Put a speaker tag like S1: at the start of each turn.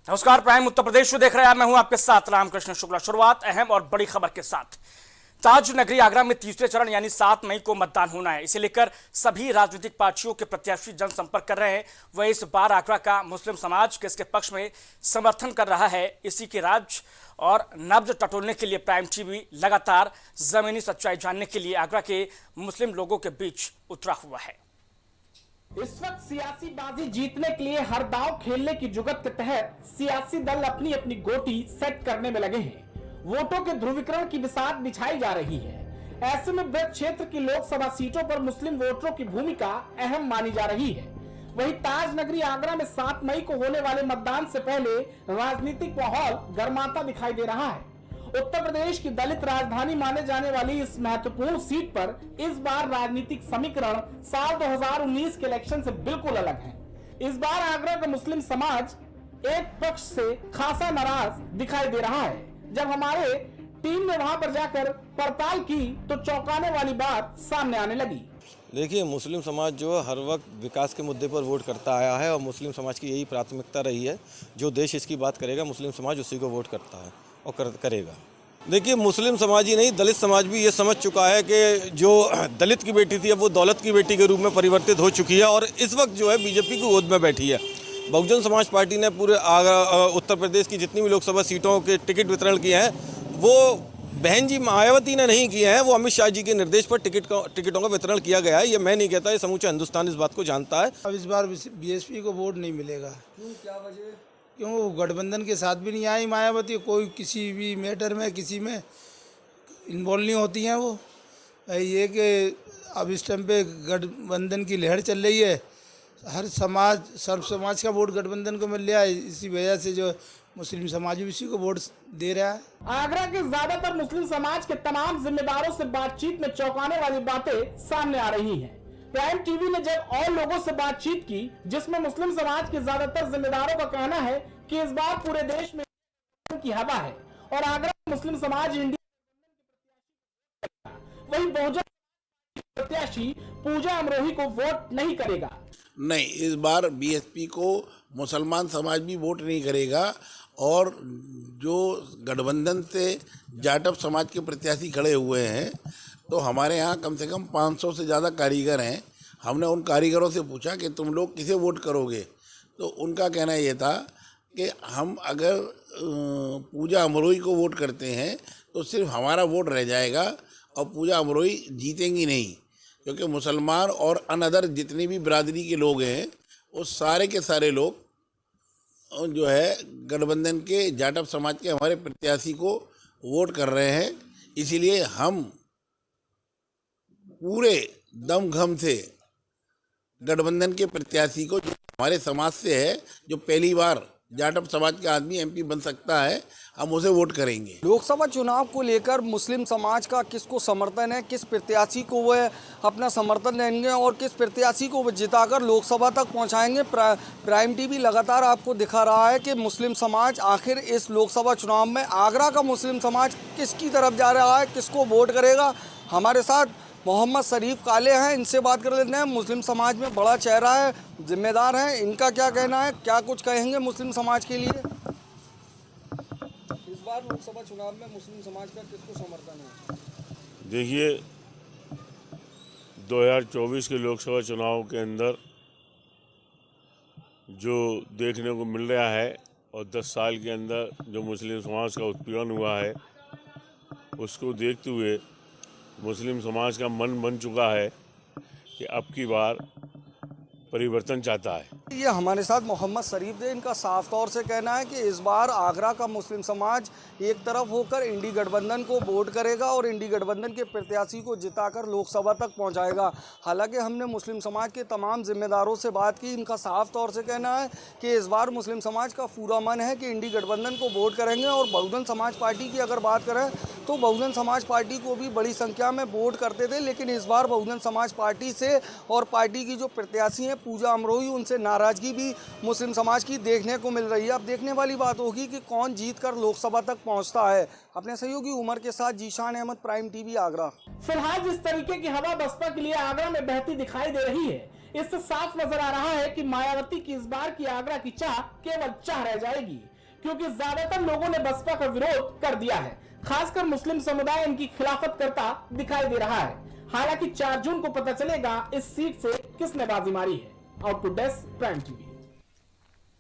S1: नमस्कार, प्राइम उत्तर प्रदेश देख रहे हैं। मैं हूं आपके साथ रामकृष्ण शुक्ला। शुरुआत अहम और बड़ी खबर के साथ। ताज नगरी आगरा में तीसरे चरण यानी 7 मई को मतदान होना है। इसे लेकर सभी राजनीतिक पार्टियों के प्रत्याशी जनसंपर्क कर रहे हैं। वह इस बार आगरा का मुस्लिम समाज किसके पक्ष में समर्थन कर रहा है, इसी के राज और नब्ज टटोलने के लिए प्राइम टीवी लगातार जमीनी सच्चाई जानने के लिए आगरा के मुस्लिम लोगों के बीच उतरा हुआ है।
S2: इस वक्त सियासी बाजी जीतने के लिए हर दांव खेलने की जुगत के तहत सियासी दल अपनी अपनी गोटी सेट करने में लगे हैं। वोटों के ध्रुवीकरण की बिसात बिछाई जा रही है। ऐसे में ब्रज क्षेत्र की लोकसभा सीटों पर मुस्लिम वोटरों की भूमिका अहम मानी जा रही है। वहीं ताज नगरी आगरा में 7 मई को होने वाले मतदान से पहले राजनीतिक माहौल गर्माता दिखाई दे रहा है। उत्तर प्रदेश की दलित राजधानी माने जाने वाली इस महत्वपूर्ण सीट पर इस बार राजनीतिक समीकरण साल 2019 के इलेक्शन से बिल्कुल अलग है। इस बार आगरा का मुस्लिम समाज एक पक्ष से खासा नाराज दिखाई दे रहा है। जब हमारे टीम ने वहां पर जाकर पड़ताल की तो चौंकाने वाली बात सामने आने लगी।
S3: देखिए, मुस्लिम समाज जो हर वक्त विकास के मुद्दे पर वोट करता आया है और मुस्लिम समाज की यही प्राथमिकता रही है। जो देश इसकी बात करेगा, मुस्लिम समाज उसी को वोट करता है और करेगा। देखिए, मुस्लिम समाज ही नहीं, दलित समाज भी ये समझ चुका है कि जो दलित की बेटी थी अब वो दौलत की बेटी के रूप में परिवर्तित हो चुकी है और इस वक्त जो है बीजेपी की गोद में बैठी है। बहुजन समाज पार्टी ने पूरे उत्तर प्रदेश की जितनी भी लोकसभा सीटों के टिकट वितरण किए हैं वो बहन जी मायावती ने नहीं किए हैं, वो अमित शाह जी के निर्देश पर टिकटों का वितरण किया गया है। ये मैं नहीं कहता, ये समूचा हिंदुस्तान इस बात को जानता है।
S4: अब इस बार बीएसपी को वोट नहीं मिलेगा। क्यों, क्या वजह? क्यों, वो गठबंधन के साथ भी नहीं आई मायावती। कोई किसी भी मैटर में किसी में इन्वॉल्व नहीं होती हैं वो। ये कि अब इस टाइम पे गठबंधन की लहर चल रही है, हर समाज सर्व समाज का वोट गठबंधन को मिल रहा है। इसी वजह से जो मुस्लिम समाज भी इसी को वोट दे रहा है।
S2: आगरा के ज्यादातर मुस्लिम समाज के तमाम जिम्मेदारों से बातचीत में चौंकाने वाली बातें सामने आ रही हैं। प्राइम टीवी ने जब और लोगों से बातचीत की जिसमें मुस्लिम समाज के ज्यादातर जिम्मेदारों का कहना है कि इस बार पूरे देश में की हवा है और आगरा मुस्लिम समाज इंडिया वही बहुजन प्रत्याशी पूजा अमरोही को वोट नहीं करेगा।
S5: नहीं, इस बार बीएसपी को मुसलमान समाज भी वोट नहीं करेगा और जो गठबंधन से जाटव समाज के प्रत्याशी खड़े हुए हैं तो हमारे यहाँ कम से कम 500 से ज़्यादा कारीगर हैं। हमने उन कारीगरों से पूछा कि तुम लोग किसे वोट करोगे, तो उनका कहना ये था कि हम अगर पूजा अमरोही को वोट करते हैं तो सिर्फ हमारा वोट रह जाएगा और पूजा अमरोही जीतेंगी नहीं, क्योंकि मुसलमान और अनअदर जितनी भी बिरादरी के लोग हैं वो सारे के सारे लोग जो है गठबंधन के जाटव समाज के हमारे प्रत्याशी को वोट कर रहे हैं। इसीलिए हम पूरे दमखम से गठबंधन के प्रत्याशी को, जो हमारे समाज से है, जो पहली बार जाटव समाज का आदमी एमपी बन सकता है, हम उसे वोट करेंगे।
S6: लोकसभा चुनाव को लेकर मुस्लिम समाज का किसको समर्थन है, किस प्रत्याशी को वह अपना समर्थन देंगे और किस प्रत्याशी को वह जिताकर लोकसभा तक पहुंचाएंगे। प्राइम टीवी लगातार आपको दिखा रहा है कि मुस्लिम समाज आखिर इस लोकसभा चुनाव में आगरा का मुस्लिम समाज किसकी तरफ जा रहा है, किसको वोट करेगा। हमारे साथ मोहम्मद शरीफ काले हैं, इनसे बात कर लेते हैं। मुस्लिम समाज में बड़ा चेहरा है, जिम्मेदार हैं, इनका क्या कहना है, क्या कुछ कहेंगे मुस्लिम समाज के लिए? इस बार लोकसभा चुनाव में मुस्लिम समाज का किसको समर्थन है?
S7: देखिए, 2024 के लोकसभा चुनाव के अंदर जो देखने को मिल रहा है और 10 साल के अंदर जो मुस्लिम समाज का उत्पीड़न हुआ है उसको देखते हुए मुस्लिम समाज का मन बन चुका है कि अब की बार परिवर्तन चाहता है।
S6: ये हमारे साथ मोहम्मद शरीफ है, इनका साफ तौर से कहना है कि इस बार आगरा का मुस्लिम समाज एक तरफ होकर इंडी गठबंधन को वोट करेगा और इंडी गठबंधन के प्रत्याशी को जिताकर लोकसभा तक पहुंचाएगा। हालांकि हमने मुस्लिम समाज के तमाम जिम्मेदारों से बात की, इनका साफ तौर से कहना है कि इस बार मुस्लिम समाज का पूरा मन है कि इंडी गठबंधन को वोट करेंगे। और बहुजन समाज पार्टी की अगर बात करें तो बहुजन समाज पार्टी को भी बड़ी संख्या में वोट करते थे, लेकिन इस बार बहुजन समाज पार्टी से और पार्टी की जो प्रत्याशी हैं पूजा अमरोही, उनसे नाराजगी भी मुस्लिम समाज की देखने को मिल रही है। अब देखने वाली बात होगी कि कौन जीतकर लोकसभा तक पहुंचता है। अपने सहयोगी उमर के साथ जीशान अहमद, प्राइम टीवी, आगरा।
S2: फिलहाल जिस तरीके की हवा बसपा के लिए आगरा में बहती दिखाई दे रही है, इससे साफ नजर आ रहा है कि मायावती की इस बार की आगरा की चाह केवल चाह रह जाएगी, क्योंकि ज्यादातर लोगों ने बसपा का विरोध कर दिया है। खासकर मुस्लिम समुदाय इनकी खिलाफत करता दिखाई दे रहा है। हालांकि 4 जून को पता चलेगा इस सीट से किसने बाजी मारी है। Output desk, prime TV.